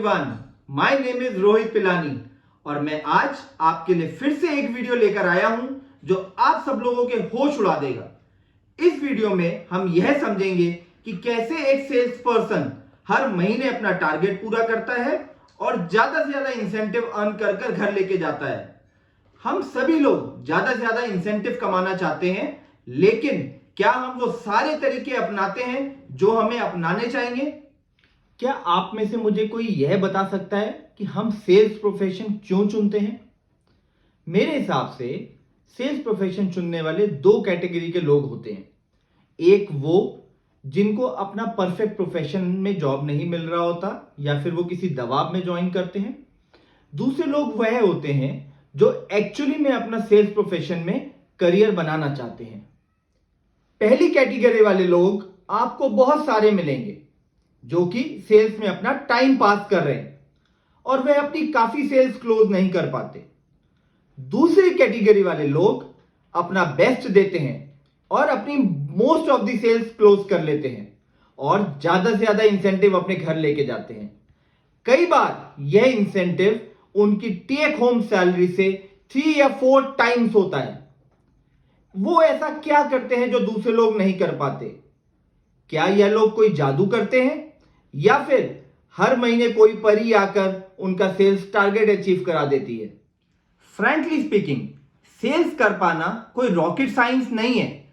Everyone, my name is Rohit Pilani और मैं आज आपके लिए फिर से एक वीडियो लेकर आया हूं जो आप सब लोगों के होश उड़ा देगा। इस वीडियो में हम यह समझेंगे कि कैसे एक सेल्स पर्सन हर महीने अपना टारगेट पूरा करता है और ज्यादा से ज्यादा इंसेंटिव अर्न कर कर घर लेके जाता है। हम सभी लोग ज्यादा से ज्यादा इंसेंटिव कमाना चाहते हैं, लेकिन क्या हम वो सारे तरीके अपनाते हैं जो हमें अपनाने चाहिए? क्या आप में से मुझे कोई यह बता सकता है कि हम सेल्स प्रोफेशन क्यों चुनते हैं? मेरे हिसाब से सेल्स प्रोफेशन चुनने वाले दो कैटेगरी के लोग होते हैं। एक वो जिनको अपना परफेक्ट प्रोफेशन में जॉब नहीं मिल रहा होता या फिर वो किसी दबाव में ज्वाइन करते हैं। दूसरे लोग वह होते हैं जो एक्चुअली में अपना सेल्स प्रोफेशन में करियर बनाना चाहते हैं। पहली कैटेगरी वाले लोग आपको बहुत सारे मिलेंगे जो कि सेल्स में अपना टाइम पास कर रहे हैं और वह अपनी काफी सेल्स क्लोज नहीं कर पाते। दूसरी कैटेगरी वाले लोग अपना बेस्ट देते हैं और अपनी most of the sales close कर लेते हैं और ज्यादा से ज्यादा इंसेंटिव अपने घर लेके जाते हैं। कई बार यह इंसेंटिव उनकी टेक होम सैलरी से 3 या 4 टाइम्स होता है। वो ऐसा क्या करते हैं जो दूसरे लोग नहीं कर पाते? क्या यह लोग कोई जादू करते हैं या फिर हर महीने कोई परी आकर उनका सेल्स टारगेट अचीव करा देती है? फ्रैंकली स्पीकिंग, सेल्स कर पाना कोई रॉकेट साइंस नहीं है।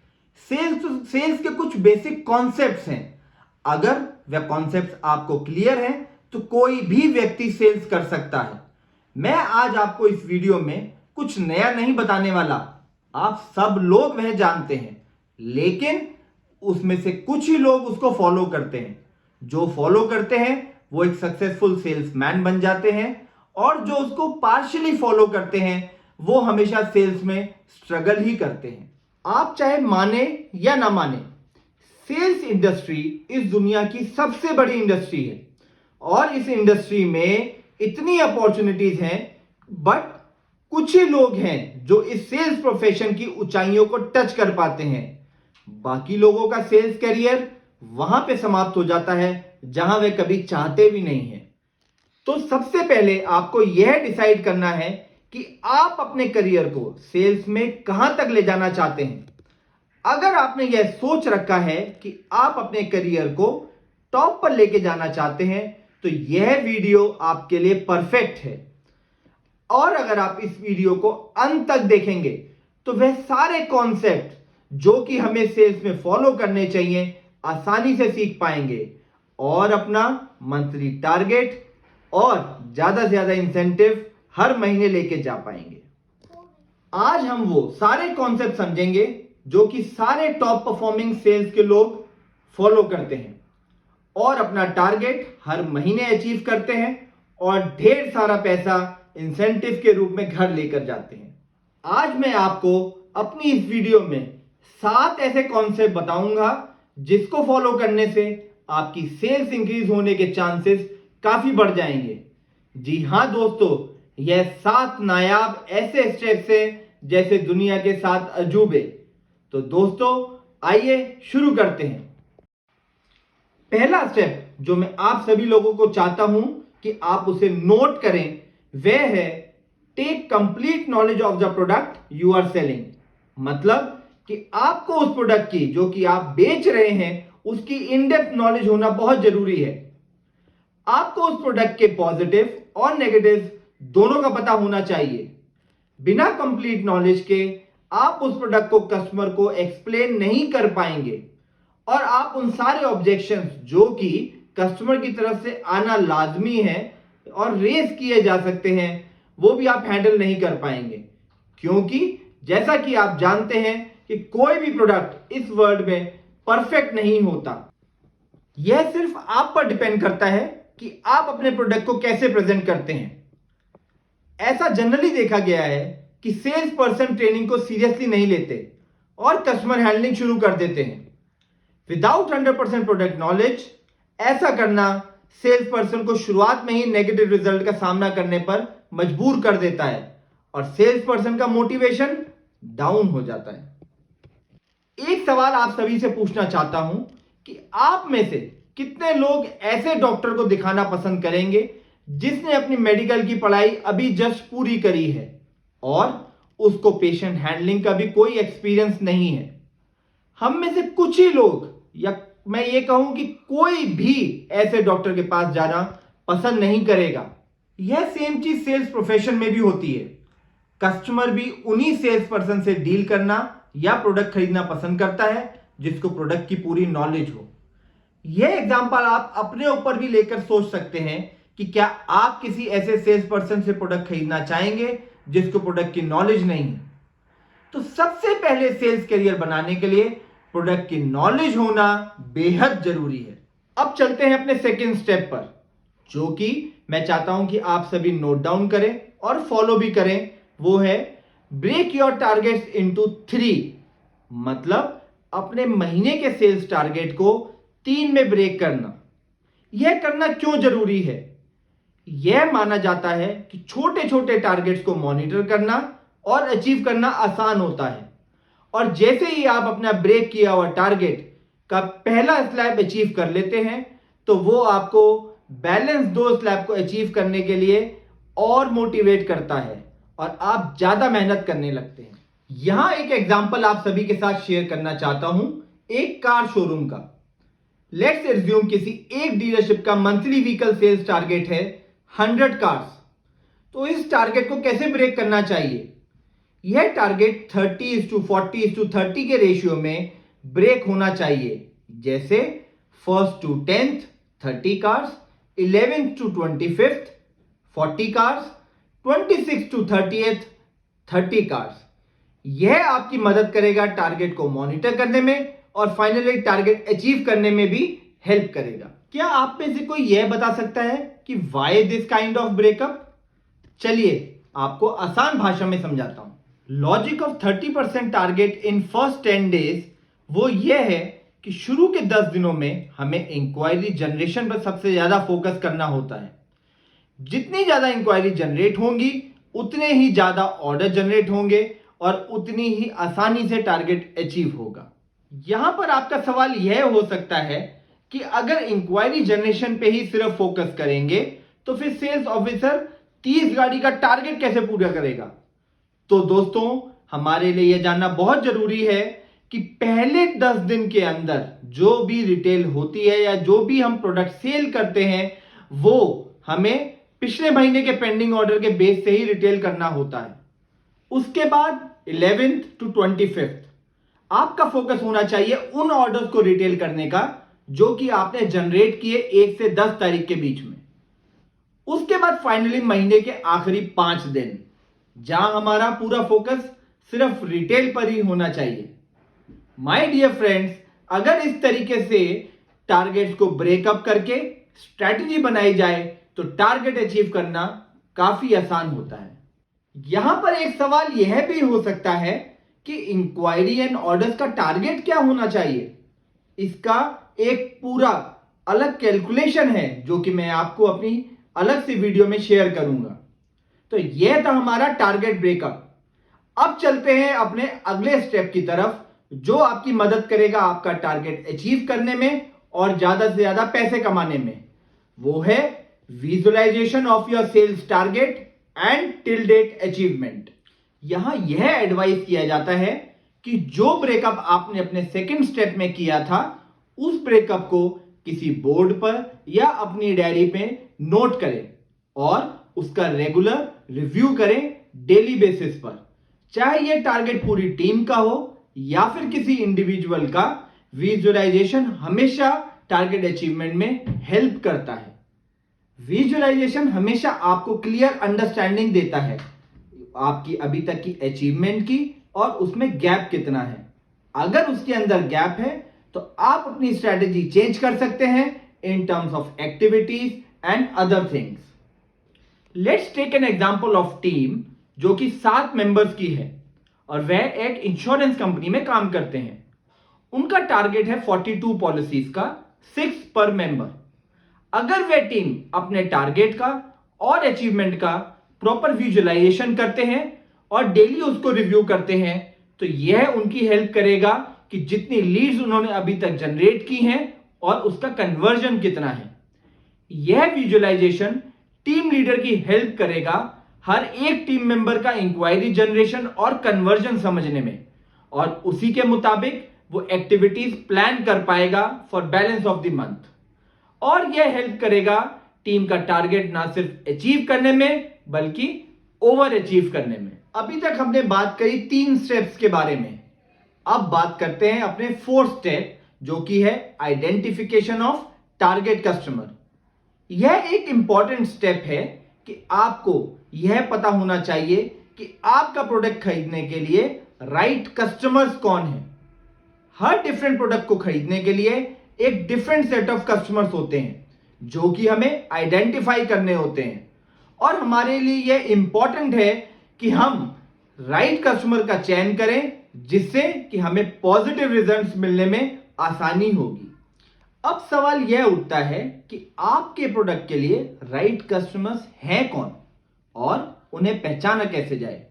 सेल्स के कुछ बेसिक कॉन्सेप्ट्स हैं। अगर वह कॉन्सेप्ट्स आपको क्लियर हैं तो कोई भी व्यक्ति सेल्स कर सकता है। मैं आज आपको इस वीडियो में कुछ नया नहीं बताने वाला। आप सब लोग वह जानते हैं, लेकिन उसमें से कुछ ही लोग उसको फॉलो करते हैं। जो फॉलो करते हैं वो एक सक्सेसफुल सेल्समैन बन जाते हैं और जो उसको पार्शियली फॉलो करते हैं वो हमेशा सेल्स में स्ट्रगल ही करते हैं। आप चाहे माने या ना माने, सेल्स इंडस्ट्री इस दुनिया की सबसे बड़ी इंडस्ट्री है और इस इंडस्ट्री में इतनी अपॉर्चुनिटीज हैं, बट कुछ ही लोग हैं जो इस सेल्स प्रोफेशन की ऊंचाइयों को टच कर पाते हैं। बाकी लोगों का सेल्स करियर वहां पे समाप्त हो जाता है जहां वे कभी चाहते भी नहीं है। तो सबसे पहले आपको यह डिसाइड करना है कि आप अपने करियर को सेल्स में कहां तक ले जाना चाहते हैं। अगर आपने यह सोच रखा है कि आप अपने करियर को टॉप पर लेके जाना चाहते हैं तो यह वीडियो आपके लिए परफेक्ट है। और अगर आप इस वीडियो को अंत तक देखेंगे तो वह सारे कॉन्सेप्ट जो कि हमें सेल्स में फॉलो करने चाहिए आसानी से सीख पाएंगे और अपना मंथली टारगेट और ज्यादा से ज्यादा इंसेंटिव हर महीने लेके जा पाएंगे। आज हम वो सारे कॉन्सेप्ट समझेंगे जो कि सारे टॉप परफॉर्मिंग सेल्स के लोग फॉलो करते हैं और अपना टारगेट हर महीने अचीव करते हैं और ढेर सारा पैसा इंसेंटिव के रूप में घर लेकर जाते हैं। आज मैं आपको अपनी इस वीडियो में 7 ऐसे कॉन्सेप्ट बताऊंगा जिसको फॉलो करने से आपकी सेल्स इंक्रीज होने के चांसेस काफी बढ़ जाएंगे। जी हां दोस्तों, यह 7 नायाब ऐसे स्टेप्स हैं जैसे दुनिया के 7 अजूबे। तो दोस्तों आइए शुरू करते हैं। पहला स्टेप जो मैं आप सभी लोगों को चाहता हूं कि आप उसे नोट करें वह है take complete knowledge of the product you are selling. मतलब कि आपको उस प्रोडक्ट की जो कि आप बेच रहे हैं उसकी इन डेप्थ नॉलेज होना बहुत जरूरी है। आपको उस प्रोडक्ट के पॉजिटिव और नेगेटिव दोनों का पता होना चाहिए। बिना कंप्लीट नॉलेज के आप उस प्रोडक्ट को कस्टमर को एक्सप्लेन नहीं कर पाएंगे और आप उन सारे ऑब्जेक्शंस जो कि कस्टमर की तरफ से आना लाजमी है और रेज किए जा सकते हैं वो भी आप हैंडल नहीं कर पाएंगे, क्योंकि जैसा कि आप जानते हैं कि कोई भी प्रोडक्ट इस वर्ल्ड में परफेक्ट नहीं होता। यह सिर्फ आप पर डिपेंड करता है कि आप अपने प्रोडक्ट को कैसे प्रेजेंट करते हैं। ऐसा जनरली देखा गया है कि सेल्स पर्सन ट्रेनिंग को सीरियसली नहीं लेते और कस्टमर हैंडलिंग शुरू कर देते हैं विदाउट 100% प्रोडक्ट नॉलेज। ऐसा करना सेल्स पर्सन को शुरुआत में ही नेगेटिव रिजल्ट का सामना करने पर मजबूर कर देता है और सेल्स पर्सन का मोटिवेशन डाउन हो जाता है। एक सवाल आप सभी से पूछना चाहता हूं कि आप में से कितने लोग ऐसे डॉक्टर को दिखाना पसंद करेंगे जिसने अपनी मेडिकल की पढ़ाई अभी जस्ट पूरी करी है और उसको पेशेंट हैंडलिंग का भी कोई एक्सपीरियंस नहीं है। हम में से कुछ ही लोग, या मैं ये कहूं कि कोई भी ऐसे डॉक्टर के पास जाना पसंद नहीं करेगा। यह सेम चीज सेल्स प्रोफेशन में भी होती है। कस्टमर भी उन्हीं सेल्स पर्सन से डील करना या प्रोडक्ट खरीदना पसंद करता है जिसको प्रोडक्ट की पूरी नॉलेज हो। यह एग्जांपल आप अपने ऊपर भी लेकर सोच सकते हैं कि क्या आप किसी ऐसे सेल्स पर्सन से प्रोडक्ट खरीदना चाहेंगे जिसको प्रोडक्ट की नॉलेज नहीं है। तो सबसे पहले सेल्स करियर बनाने के लिए प्रोडक्ट की नॉलेज होना बेहद जरूरी है। अब चलते हैं अपने सेकंड स्टेप पर, जो कि मैं चाहता हूं कि आप सभी नोट डाउन करें और फॉलो भी करें। वो है ब्रेक योर टारगेट्स इनटू 3। मतलब अपने महीने के सेल्स टारगेट को 3 में ब्रेक करना। यह करना क्यों जरूरी है? यह माना जाता है कि छोटे छोटे टारगेट्स को मॉनिटर करना और अचीव करना आसान होता है, और जैसे ही आप अपना ब्रेक किया हुआ टारगेट का पहला स्लैब अचीव कर लेते हैं तो वो आपको बैलेंस 2 स्लैब को अचीव करने के लिए और मोटिवेट करता है और आप ज्यादा मेहनत करने लगते हैं। यहां एक एग्जांपल आप सभी के साथ शेयर करना चाहता हूं, एक कार शोरूम का। लेट्स एज्यूम किसी एक डीलरशिप का मंथली व्हीकल सेल्स टारगेट है 100 कार्स। तो इस टारगेट को कैसे ब्रेक करना चाहिए? यह टारगेट 30:40:30 के रेशियो में ब्रेक होना चाहिए। जैसे 1st to 10th 30 cars, 11th to 25th 40 cars, 26th to 30th 30 cars. यह आपकी मदद करेगा टारगेट को मॉनिटर करने में और फाइनली टारगेट अचीव करने में भी हेल्प करेगा। क्या आप में से कोई यह बता सकता है कि why this kind of breakup? चलिए आपको आसान भाषा में समझाता हूं। Logic of 30% target in first 10 days वो यह है कि शुरू के 10 दिनों में हमें इंक्वायरी जनरेशन पर सबसे ज्यादा फोकस करना होता है। जितनी ज्यादा इंक्वायरी जनरेट होंगी उतने ही ज्यादा ऑर्डर जनरेट होंगे और उतनी ही आसानी से टारगेट अचीव होगा। यहां पर आपका सवाल यह हो सकता है कि अगर इंक्वायरी जनरेशन पे ही सिर्फ फोकस करेंगे तो फिर सेल्स ऑफिसर 30 गाड़ी का टारगेट कैसे पूरा करेगा? तो दोस्तों, हमारे लिए यह जानना बहुत जरूरी है कि पहले 10 दिन के अंदर जो भी रिटेल होती है या जो भी हम प्रोडक्ट सेल करते हैं वो हमें पिछले महीने के पेंडिंग ऑर्डर के बेस से ही रिटेल करना होता है। उसके बाद 11th to 25th आपका फोकस होना चाहिए उन ऑर्डर्स को रिटेल करने का जो कि आपने जनरेट किए 1 से 10 तारीख के बीच में। उसके बाद फाइनली महीने के आखिरी 5 दिन जहां हमारा पूरा फोकस सिर्फ रिटेल पर ही होना चाहिए। माय डियर फ्रेंड्स, अगर इस तरीके से टारगेट्स को ब्रेकअप करके स्ट्रैटेजी बनाई जाए तो टारगेट अचीव करना काफी आसान होता है। यहां पर एक सवाल यह भी हो सकता है कि इंक्वायरी एंड ऑर्डर्स का टारगेट क्या होना चाहिए। इसका एक पूरा अलग कैलकुलेशन है जो कि मैं आपको अपनी अलग सी वीडियो में शेयर करूंगा। तो यह था हमारा टारगेट ब्रेकअप। अब चलते हैं अपने अगले स्टेप की तरफ जो आपकी मदद करेगा आपका टारगेट अचीव करने में और ज्यादा से ज्यादा पैसे कमाने में। वो है visualisation of your sales target and till date achievement. यहां यह एडवाइस किया जाता है कि जो ब्रेकअप आपने अपने सेकंड स्टेप में किया था उस ब्रेकअप को किसी बोर्ड पर या अपनी डायरी पे नोट करें और उसका रेगुलर रिव्यू करें डेली बेसिस पर। चाहे यह टारगेट पूरी टीम का हो या फिर किसी इंडिविजुअल का, विजुअलाइजेशन हमेशा टारगेट अचीवमेंट में हेल्प करता है। विजुअलाइजेशन हमेशा आपको क्लियर अंडरस्टैंडिंग देता है आपकी अभी तक की अचीवमेंट की और उसमें गैप कितना है। अगर उसके अंदर गैप है तो आप अपनी स्ट्रेटेजी चेंज कर सकते हैं in terms of activities and other things. Let's take an example of team जो कि 7 मेंबर्स की है और वह एक इंश्योरेंस कंपनी में काम करते हैं। उनका टारगेट है 42 पॉलिसीज का, 6 पर मेंबर। अगर वह टीम अपने टारगेट का और अचीवमेंट का प्रॉपर विजुअलाइजेशन करते हैं और डेली उसको रिव्यू करते हैं तो यह उनकी हेल्प करेगा कि जितनी लीड्स उन्होंने अभी तक जनरेट की हैं और उसका कन्वर्जन कितना है। यह विजुअलाइजेशन टीम लीडर की हेल्प करेगा हर एक टीम मेंबर का इंक्वायरी जनरेशन और कन्वर्जन समझने में, और उसी के मुताबिक वो एक्टिविटीज प्लान कर पाएगा for balance of the month. और यह हेल्प करेगा टीम का टारगेट ना सिर्फ अचीव करने में बल्कि ओवर अचीव करने में। अभी तक हमने बात करी 3 स्टेप्स के बारे में। अब बात करते हैं अपने 4th स्टेप, जो कि है आइडेंटिफिकेशन ऑफ टारगेट कस्टमर। यह एक इंपॉर्टेंट स्टेप है कि आपको यह पता होना चाहिए कि आपका प्रोडक्ट खरीदने के लिए राइट कस्टमर्स कौन है। हर डिफरेंट प्रोडक्ट को खरीदने के लिए एक डिफरेंट सेट ऑफ कस्टमर्स होते हैं जो कि हमें आइडेंटिफाई करने होते हैं, और हमारे लिए यह इंपॉर्टेंट है कि हम राइट कस्टमर का चयन करें जिससे कि हमें पॉजिटिव रिजल्ट्स मिलने में आसानी होगी। अब सवाल यह उठता है कि आपके प्रोडक्ट के लिए राइट कस्टमर्स हैं कौन और उन्हें पहचाना कैसे जाए।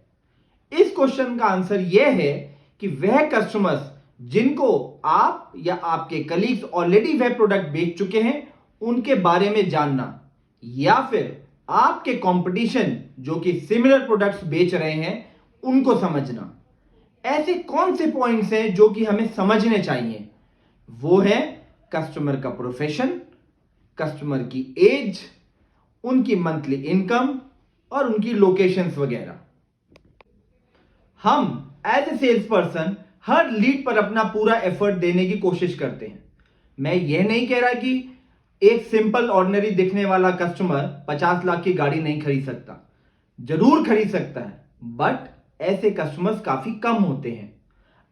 इस क्वेश्चन का आंसर यह है कि वह कस्टमर्स जिनको आप या आपके कलीग्स ऑलरेडी वह प्रोडक्ट बेच चुके हैं उनके बारे में जानना, या फिर आपके कंपटीशन जो कि सिमिलर प्रोडक्ट्स बेच रहे हैं उनको समझना। ऐसे कौन से पॉइंट्स हैं जो कि हमें समझने चाहिए? वो है कस्टमर का प्रोफेशन, कस्टमर की एज, उनकी मंथली इनकम और उनकी लोकेशंस वगैरह। हम एज ए सेल्स पर्सन हर लीड पर अपना पूरा एफर्ट देने की कोशिश करते हैं। मैं यह नहीं कह रहा कि एक सिंपल ऑर्डिनरी दिखने वाला कस्टमर 50 लाख की गाड़ी नहीं खरीद सकता, जरूर खरीद सकता है, बट ऐसे कस्टमर्स काफी कम होते हैं।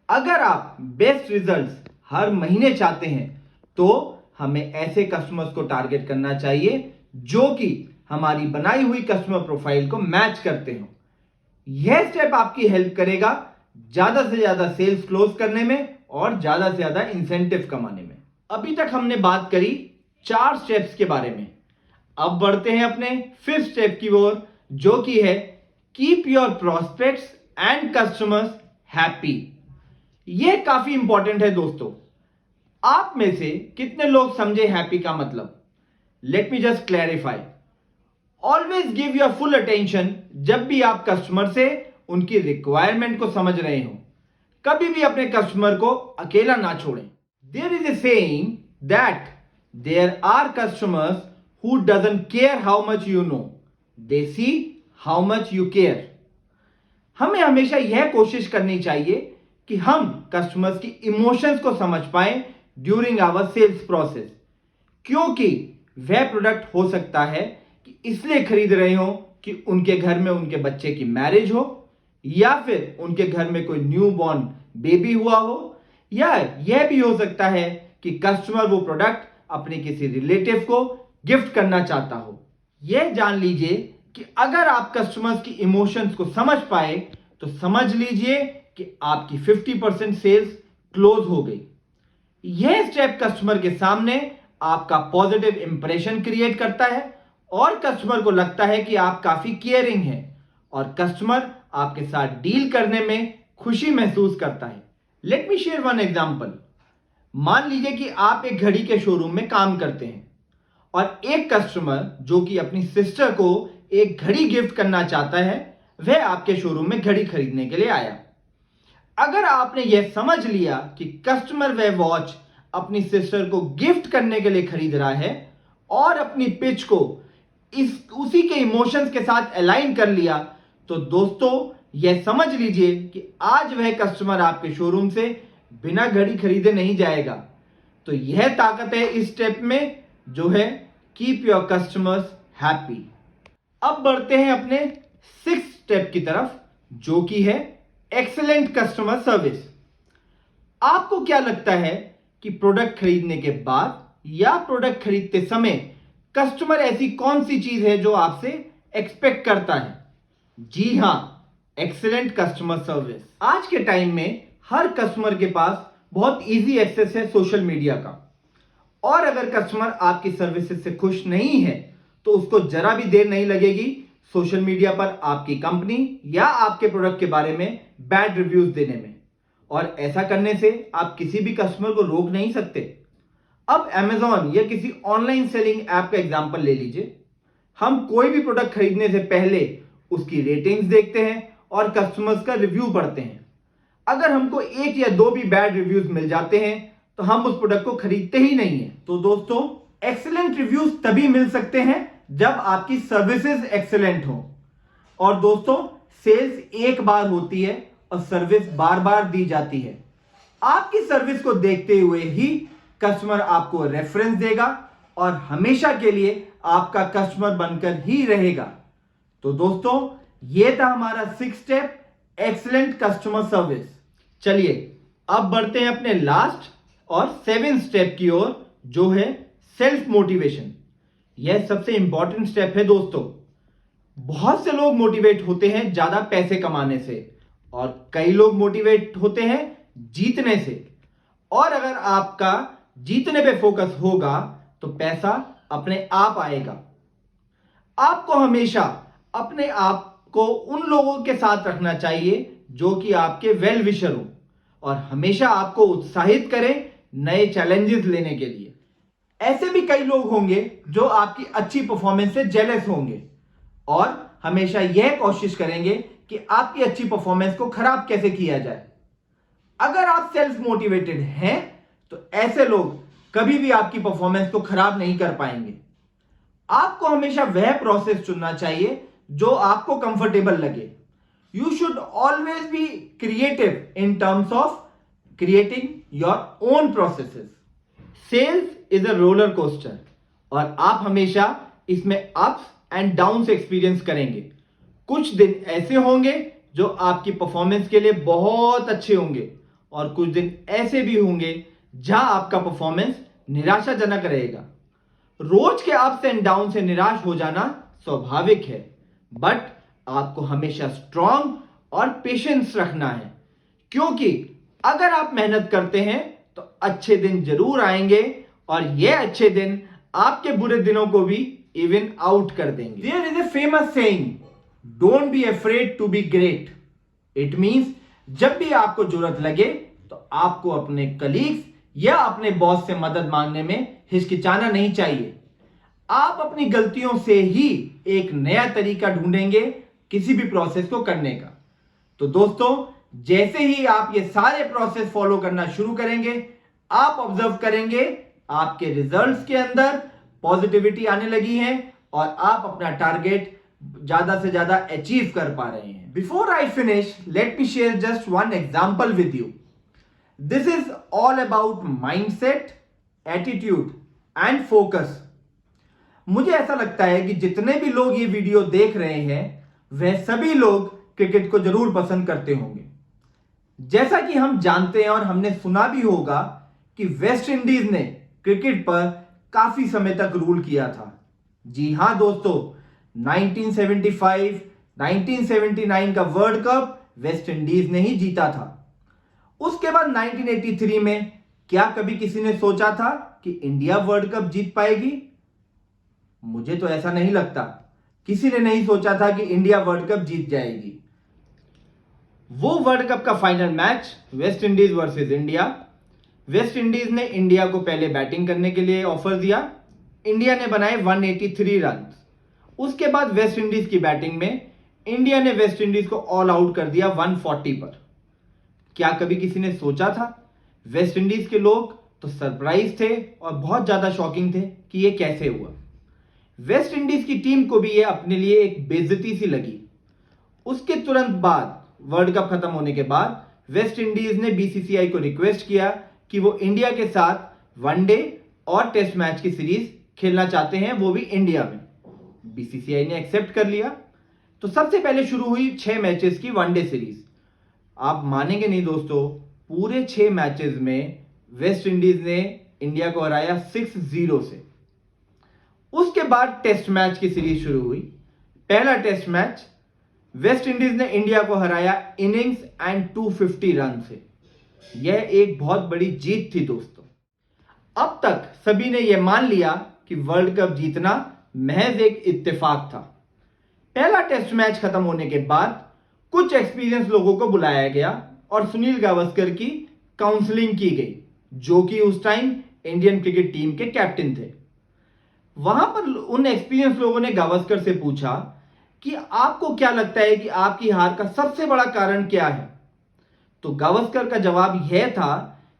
अगर आप बेस्ट रिजल्ट्स हर महीने चाहते हैं तो हमें ऐसे कस्टमर्स को टारगेट करना चाहिए जो कि हमारी बनाई हुई कस्टमर प्रोफाइल को मैच करते हो। यह स्टेप आपकी हेल्प करेगा ज्यादा से ज्यादा सेल्स क्लोज करने में और ज्यादा से ज्यादा इंसेंटिव कमाने में। अभी तक हमने बात करी 4 स्टेप्स के बारे में। अब बढ़ते हैं अपने 5th स्टेप की ओर, जो कि है keep your prospects and customers happy. यह काफी इंपॉर्टेंट है दोस्तों। आप में से कितने लोग समझे हैप्पी का मतलब? Let me just clarify. Always give your full attention जब भी आप कस्टमर से उनकी रिक्वायरमेंट को समझ रहे हो। कभी भी अपने कस्टमर को अकेला ना छोड़ें। There is a saying that there are customers who doesn't care how much you know, they see how much you care. हमें हमेशा यह कोशिश करनी चाहिए कि हम कस्टमर्स की इमोशंस को समझ पाएं ड्यूरिंग आवर सेल्स प्रोसेस, क्योंकि वह प्रोडक्ट हो सकता है कि इसलिए खरीद रहे हो कि उनके घर में उनके बच्चे की मैरिज हो, या फिर उनके घर में कोई न्यू बॉर्न बेबी हुआ हो, या यह भी हो सकता है कि कस्टमर वो प्रोडक्ट अपने किसी रिलेटिव को गिफ्ट करना चाहता हो। यह जान लीजिए कि अगर आप कस्टमर्स की इमोशंस को समझ पाए तो समझ लीजिए कि आपकी 50% सेल्स क्लोज हो गई। यह स्टेप कस्टमर के सामने आपका पॉजिटिव इंप्रेशन क्रिएट करता है और कस्टमर को लगता है कि आप काफी केयरिंग हैं और कस्टमर आपके साथ डील करने में खुशी महसूस करता है। Let me share one example. मान लीजिए कि आप एक घड़ी के शोरूम में काम करते हैं और एक कस्टमर जो कि अपनी सिस्टर को एक घड़ी गिफ्ट करना चाहता है, वह आपके शोरूम में घड़ी खरीदने के लिए आया। अगर आपने यह समझ लिया कि कस्टमर वह वॉच अपनी सिस्टर को गिफ्ट करने के लिए खरीद रहा है और अपनी पिच को उसी के इमोशंस के साथ अलाइन कर लिया, तो दोस्तों यह समझ लीजिए कि आज वह कस्टमर आपके शोरूम से बिना घड़ी खरीदे नहीं जाएगा। तो यह ताकत है इस स्टेप में, जो है कीप योर कस्टमर्स हैप्पी। अब बढ़ते हैं अपने 6th स्टेप की तरफ, जो कि है एक्सीलेंट कस्टमर सर्विस। आपको क्या लगता है कि प्रोडक्ट खरीदने के बाद या प्रोडक्ट खरीदते समय कस्टमर ऐसी कौन सी चीज है जो आपसे एक्सपेक्ट करता है? जी हां, एक्सीलेंट कस्टमर सर्विस। आज के टाइम में हर कस्टमर के पास बहुत इजी एक्सेस है सोशल मीडिया का, और अगर कस्टमर आपकी सर्विसेज से खुश नहीं है तो उसको जरा भी देर नहीं लगेगी सोशल मीडिया पर आपकी कंपनी या आपके प्रोडक्ट के बारे में बैड रिव्यूज देने में, और ऐसा करने से आप किसी भी कस्टमर को रोक नहीं सकते। अब Amazon या किसी ऑनलाइन सेलिंग ऐप का एग्जांपल ले लीजिए। हम कोई भी प्रोडक्ट खरीदने से पहले उसकी रेटिंग्स देखते हैं और कस्टमर्स का रिव्यू पढ़ते हैं। अगर हमको एक या दो भी बैड रिव्यूज मिल जाते हैं तो हम उस प्रोडक्ट को खरीदते ही नहीं है। तो दोस्तों, एक्सीलेंट रिव्यूज तभी मिल सकते हैं जब आपकी सर्विसेज एक्सीलेंट हो। और दोस्तों, सेल्स एक बार होती है और सर्विस बार बार दी जाती है। आपकी सर्विस को देखते हुए ही कस्टमर आपको रेफरेंस देगा और हमेशा के लिए आपका कस्टमर बनकर ही रहेगा। तो दोस्तों, यह था हमारा 6 स्टेप एक्सीलेंट कस्टमर सर्विस। चलिए अब बढ़ते हैं अपने लास्ट और 7 स्टेप की ओर, जो है सेल्फ मोटिवेशन। यह सबसे इंपॉर्टेंट स्टेप है दोस्तों। बहुत से लोग मोटिवेट होते हैं ज्यादा पैसे कमाने से और कई लोग मोटिवेट होते हैं जीतने से। और अगर आपका जीतने पे फोकस होगा तो पैसा अपने आप आएगा। आपको हमेशा अपने आप को उन लोगों के साथ रखना चाहिए जो कि आपके वेल विशर हो और हमेशा आपको उत्साहित करें नए चैलेंजेस लेने के लिए। ऐसे भी कई लोग होंगे जो आपकी अच्छी परफॉर्मेंस से जेलस होंगे और हमेशा यह कोशिश करेंगे कि आपकी अच्छी परफॉर्मेंस को खराब कैसे किया जाए। अगर आप सेल्फ मोटिवेटेड हैं तो ऐसे लोग कभी भी आपकी परफॉर्मेंस को खराब नहीं कर पाएंगे। आपको हमेशा वह प्रोसेस चुनना चाहिए जो आपको कंफर्टेबल लगे। You should always be creative in terms of creating your own processes. Sales is a roller coaster और आप हमेशा इसमें अप्स एंड डाउन्स एक्सपीरियंस करेंगे। कुछ दिन ऐसे होंगे जो आपकी परफॉर्मेंस के लिए बहुत अच्छे होंगे और कुछ दिन ऐसे भी होंगे जहां आपका परफॉर्मेंस निराशाजनक रहेगा। रोज के अप्स एंड डाउन से निराश हो जाना स्वाभाविक है, बट आपको हमेशा स्ट्रांग और पेशेंस रखना है, क्योंकि अगर आप मेहनत करते हैं तो अच्छे दिन जरूर आएंगे और ये अच्छे दिन आपके बुरे दिनों को भी इवन आउट कर देंगे। There is a famous saying, don't be afraid to be great. It means जब भी आपको जरूरत लगे तो आपको अपने कलीग्स या अपने बॉस से मदद मांगने में हिचकिचाना नहीं चाहिए। आप अपनी गलतियों से ही एक नया तरीका ढूंढेंगे किसी भी प्रोसेस को करने का। तो दोस्तों, जैसे ही आप ये सारे प्रोसेस फॉलो करना शुरू करेंगे, आप ऑब्जर्व करेंगे आपके रिजल्ट्स के अंदर पॉजिटिविटी आने लगी है और आप अपना टारगेट ज्यादा से ज्यादा अचीव कर पा रहे हैं। Before I finish, let me share just one example with you. This is all about mindset, attitude and focus. मुझे ऐसा लगता है कि जितने भी लोग ये वीडियो देख रहे हैं वह सभी लोग क्रिकेट को जरूर पसंद करते होंगे। जैसा कि हम जानते हैं और हमने सुना भी होगा कि वेस्ट इंडीज ने क्रिकेट पर काफी समय तक रूल किया था। जी हां दोस्तों, 1975, 1979 का वर्ल्ड कप वेस्ट इंडीज ने ही जीता था। उसके बाद 1983 में क्या कभी किसी ने सोचा था कि इंडिया वर्ल्ड कप जीत पाएगी? मुझे तो ऐसा नहीं लगता। किसी ने नहीं सोचा था कि इंडिया वर्ल्ड कप जीत जाएगी। वो वर्ल्ड कप का final match West Indies versus India. West Indies ने इंडिया को पहले बैटिंग करने के लिए ऑफर दिया। इंडिया ने बनाए 183 रन। उसके बाद वेस्ट इंडीज की बैटिंग में इंडिया ने वेस्ट इंडीज को ऑल आउट कर दिया 140 पर। क्या कभी किसी ने सोचा था? वेस्ट इंडीज के लोग तो सरप्राइज थे और बहुत ज्यादा शॉकिंग थे कि ये कैसे हुआ। वेस्ट इंडीज की टीम को भी ये अपने लिए एक बेइज्जती सी लगी। उसके तुरंत बाद वर्ल्ड कप खत्म होने के बाद वेस्ट इंडीज ने बीसीसीआई को रिक्वेस्ट किया कि वो इंडिया के साथ वनडे और टेस्ट मैच की सीरीज खेलना चाहते हैं, वो भी इंडिया में। बीसीसीआई ने एक्सेप्ट कर लिया। तो सबसे पहले शुरू हुई 6 मैचेस की वनडे सीरीज। आप मानेंगे नहीं दोस्तों, पूरे 6 मैचेस में वेस्ट इंडीज ने इंडिया को हराया 6-0 से। उसके बाद टेस्ट मैच की सीरीज शुरू हुई। पहला टेस्ट मैच वेस्ट इंडीज ने इंडिया को हराया इनिंग्स एंड 250 रन से। यह एक बहुत बड़ी जीत थी दोस्तों। अब तक सभी ने यह मान लिया कि वर्ल्ड कप जीतना महज एक इत्तेफाक था। पहला टेस्ट मैच खत्म होने के बाद कुछ एक्सपीरियंस लोगों को बुलाया गया और सुनील गावस्कर की काउंसलिंग की गई, जो कि उस टाइम इंडियन क्रिकेट टीम के कैप्टन थे। वहां पर उन एक्सपीरियंस लोगों ने गावस्कर से पूछा कि आपको क्या लगता है कि आपकी हार का सबसे बड़ा कारण क्या है। तो गावस्कर का जवाब यह था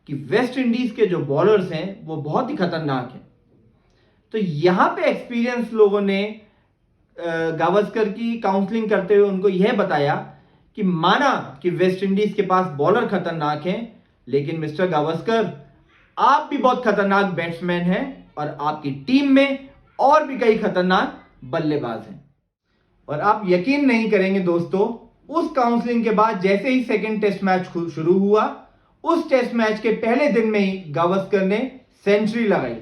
कि वेस्ट इंडीज के जो बॉलर्स हैं वो बहुत ही खतरनाक हैं। तो यहां पे एक्सपीरियंस लोगों ने गावस्कर की काउंसलिंग करते हुए उनको यह बताया कि माना कि वेस्ट इंडीज के पास बॉलर खतरनाक हैं, लेकिन मिस्टर गावस्कर आप भी बहुत खतरनाक बैट्समैन हैं और आपकी टीम में और भी कई खतरनाक बल्लेबाज हैं। और आप यकीन नहीं करेंगे दोस्तों, उस काउंसलिंग के बाद जैसे ही सेकंड टेस्ट मैच शुरू हुआ, उस टेस्ट मैच के पहले दिन में ही गावस्कर ने सेंचुरी लगाई।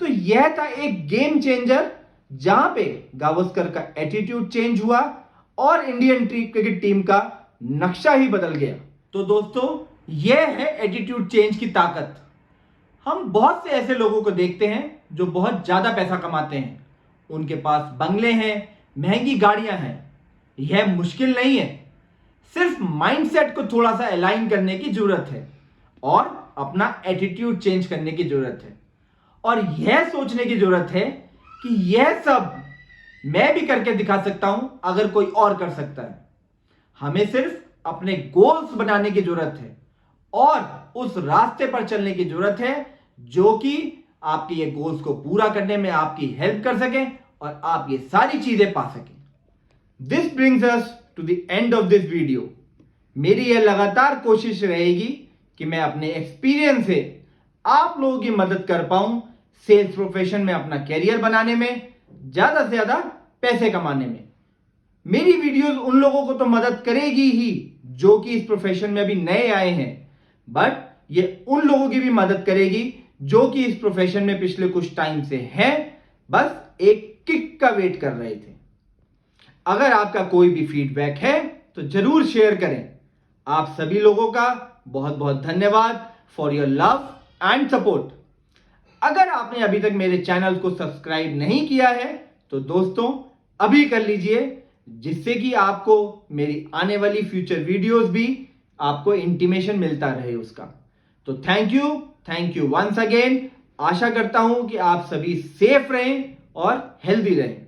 तो यह था एक गेम चेंजर, जहां पे गावस्कर का एटीट्यूड चेंज हुआ और इंडियन क्रिकेट टीम का नक्शा ही बदल गया। तो दोस्तों, यह है एटीट्यूड चेंज की ताकत। हम बहुत से ऐसे लोगों को देखते हैं जो बहुत ज्यादा पैसा कमाते हैं, उनके पास बंगले हैं, महंगी गाड़ियां हैं। यह मुश्किल नहीं है, सिर्फ माइंडसेट को थोड़ा सा अलाइन करने की जरूरत है और अपना एटीट्यूड चेंज करने की जरूरत है और यह सोचने की जरूरत है कि यह सब मैं भी करके दिखा सकता हूं अगर कोई और कर सकता है। हमें सिर्फ अपने गोल्स बनाने की जरूरत है और उस रास्ते पर चलने की जरूरत है जो कि आपके ये गोल्स को पूरा करने में आपकी हेल्प कर सके और आप ये सारी चीजें पा सकें। This brings us to the end of this video. मेरी यह लगातार कोशिश रहेगी कि मैं अपने एक्सपीरियंस से आप लोगों की मदद कर पाऊं सेल्स प्रोफेशन में अपना कैरियर बनाने में, ज्यादा से ज्यादा पैसे कमाने में। मेरी वीडियोस उन लोगों को तो मदद करेगी ही जो कि इस प्रोफेशन में अभी नए आए हैं, बट ये उन लोगों की भी मदद करेगी जो कि इस प्रोफेशन में पिछले कुछ टाइम से हैं, बस एक किक का वेट कर रहे थे। अगर आपका कोई भी फीडबैक है तो जरूर शेयर करें। आप सभी लोगों का बहुत बहुत धन्यवाद for your love and support. अगर आपने अभी तक मेरे चैनल को सब्सक्राइब नहीं किया है तो दोस्तों अभी कर लीजिए, जिससे कि आपको मेरी आने वाली फ्यूचर वीडियोस भी आपको इंटीमेशन मिलता रहे उसका। तो थैंक यू वंस अगेन। आशा करता हूं कि आप सभी सेफ रहें और हेल्दी रहें।